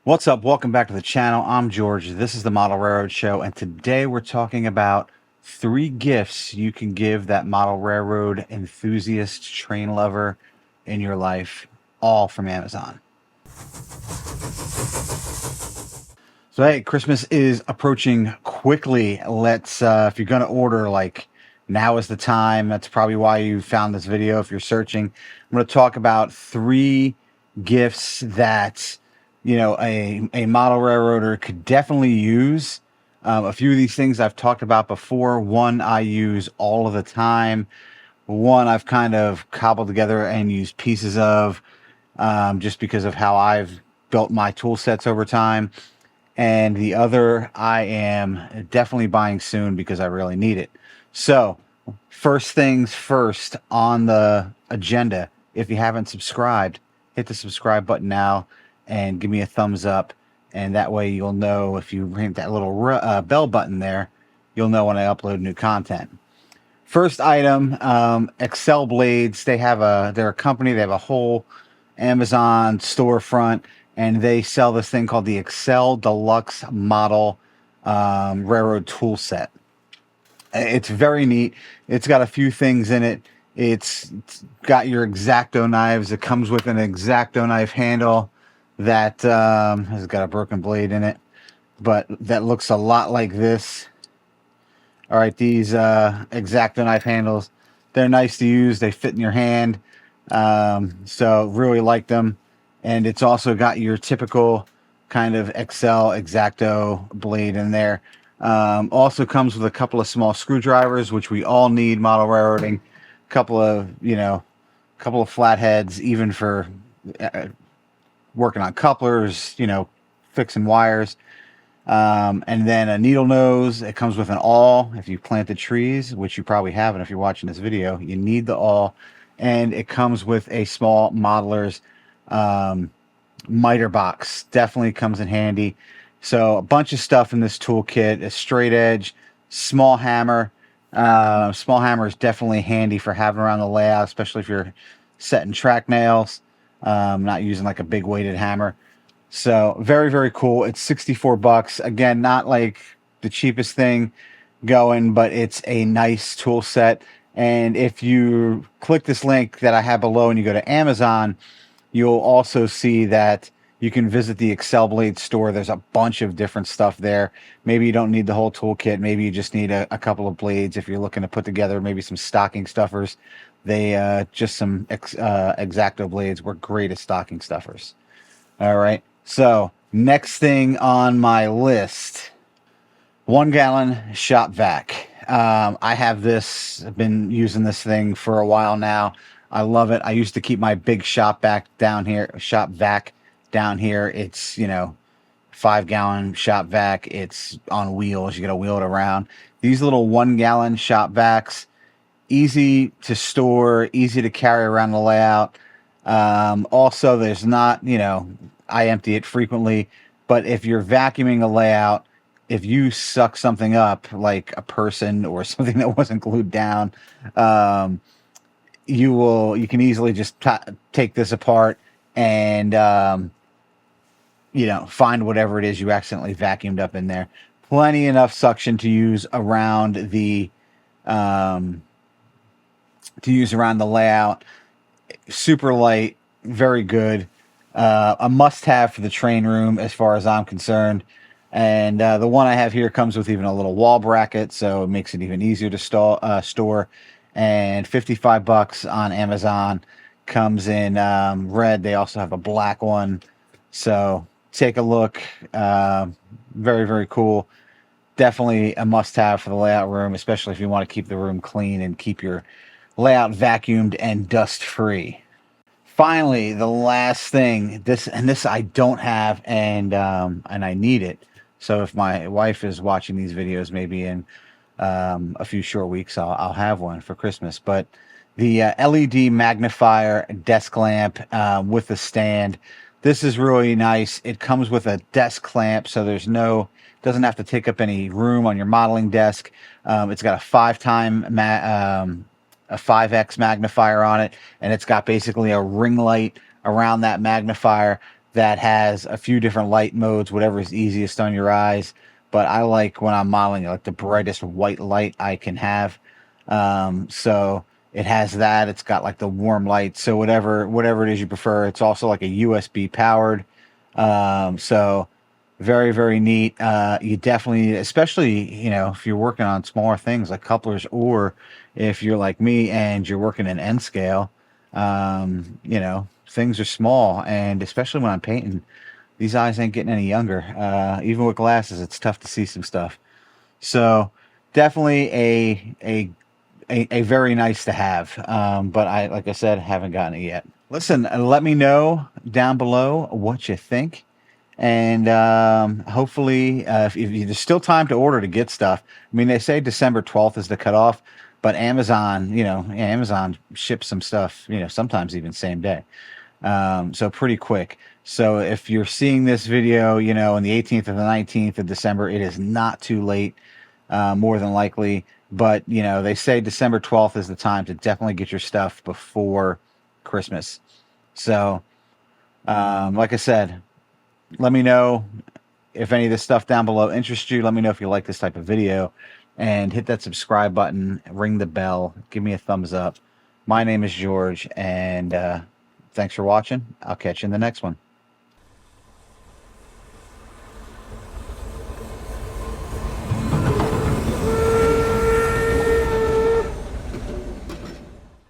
What's up? Welcome back to the channel. I'm George. This is the Model Railroad Show, and today we're talking about 3 gifts you can give that model railroad enthusiast, train lover in your life, all from Amazon. So hey, Christmas is approaching quickly. Let's if you're going to order, like, now is the time. That's probably why you found this video. If you're searching, I'm going to talk about 3 gifts that a model railroader could definitely use. A few of these things I've talked about before. One I use all of the time. One I've kind of cobbled together and used pieces of, just because of how I've built my tool sets over time. And the other I am definitely buying soon because I really need it. So first things first on the agenda, if you haven't subscribed, hit the subscribe button now and give me a thumbs up, and that way you'll know. If you hit that little bell button there, you'll know when I upload new content. First item, Excel blades. They're a company. They have a whole Amazon storefront, and they sell this thing called the Excel Deluxe Model Railroad Tool Set. It's very neat. It's got a few things in it. It's got your X-Acto knives. It comes with an X-Acto knife handle that has got a broken blade in it, but that looks a lot like this. All right, these X-Acto knife handles, they're nice to use. They fit in your hand, so really like them. And it's also got your typical kind of Excel X-Acto blade in there. Also comes with a couple of small screwdrivers, which we all need model railroading. Couple of flatheads, even for working on couplers, fixing wires. And then a needle nose. It comes with an awl. If you planted trees, which you probably haven't if you're watching this video, you need the awl. And it comes with a small modeler's miter box. Definitely comes in handy. So a bunch of stuff in this toolkit. A straight edge, small hammer. Small hammer is definitely handy for having around the layout, especially if you're setting track nails. Not using like a big weighted hammer. So very, very cool. It's 64 bucks. Again, not like the cheapest thing going, but it's a nice tool set. And if you click this link that I have below and you go to Amazon, you'll also see that you can visit the Excel Blade store. There's a bunch of different stuff there. Maybe you don't need the whole toolkit. Maybe you just need a couple of blades if you're looking to put together maybe some stocking stuffers. Just some X-Acto blades work great as stocking stuffers. All right. So next thing on my list, 1 Gallon Shop Vac. I have this. I've been using this thing for a while now. I love it. I used to keep my big shop vac down here. It's 5-gallon shop vac. It's on wheels. You got to wheel it around. These little 1 gallon shop vacs, easy to store, easy to carry around the layout. Also, there's not, I empty it frequently, but if you're vacuuming a layout, if you suck something up, like a person or something that wasn't glued down, you can easily just take this apart and, find whatever it is you accidentally vacuumed up in there. Plenty enough suction to use around the, layout. Super light, very good. A must-have for the train room as far as I'm concerned. And the one I have here comes with even a little wall bracket, so it makes it even easier to store. And 55 bucks on Amazon. Comes in red. They also have a black one. So take a look. Very, very cool. Definitely a must-have for the layout room, especially if you want to keep the room clean and keep your layout vacuumed and dust-free. Finally, the last thing, this I don't have, and I need it. So if my wife is watching these videos, maybe in a few short weeks, I'll have one for Christmas. But the LED magnifier desk lamp with a stand. This is really nice. It comes with a desk clamp, so doesn't have to take up any room on your modeling desk. It's got a 5x magnifier on it, and it's got basically a ring light around that magnifier that has a few different light modes, whatever is easiest on your eyes. But I like, when I'm modeling, like the brightest white light I can have. So it has that. It's got like the warm light. So whatever it is you prefer. It's also like a USB powered. So very, very neat. You definitely, especially, if you're working on smaller things like couplers, or if you're like me and you're working in N scale, things are small. And especially when I'm painting, these eyes ain't getting any younger. Even with glasses, it's tough to see some stuff. So definitely a very nice to have. But like I said, haven't gotten it yet. Listen, let me know down below what you think. And hopefully, if there's still time to order to get stuff. I mean, they say December 12th is the cutoff, but Amazon, Amazon ships some stuff, sometimes even same day. So pretty quick. So if you're seeing this video, on the 18th or the 19th of December, it is not too late, more than likely. But, they say December 12th is the time to definitely get your stuff before Christmas. So, like I said, let me know if any of this stuff down below interests you. Let me know if you like this type of video, and hit that subscribe button, ring the bell, give me a thumbs up. My name is George, and thanks for watching. I'll catch you in the next one.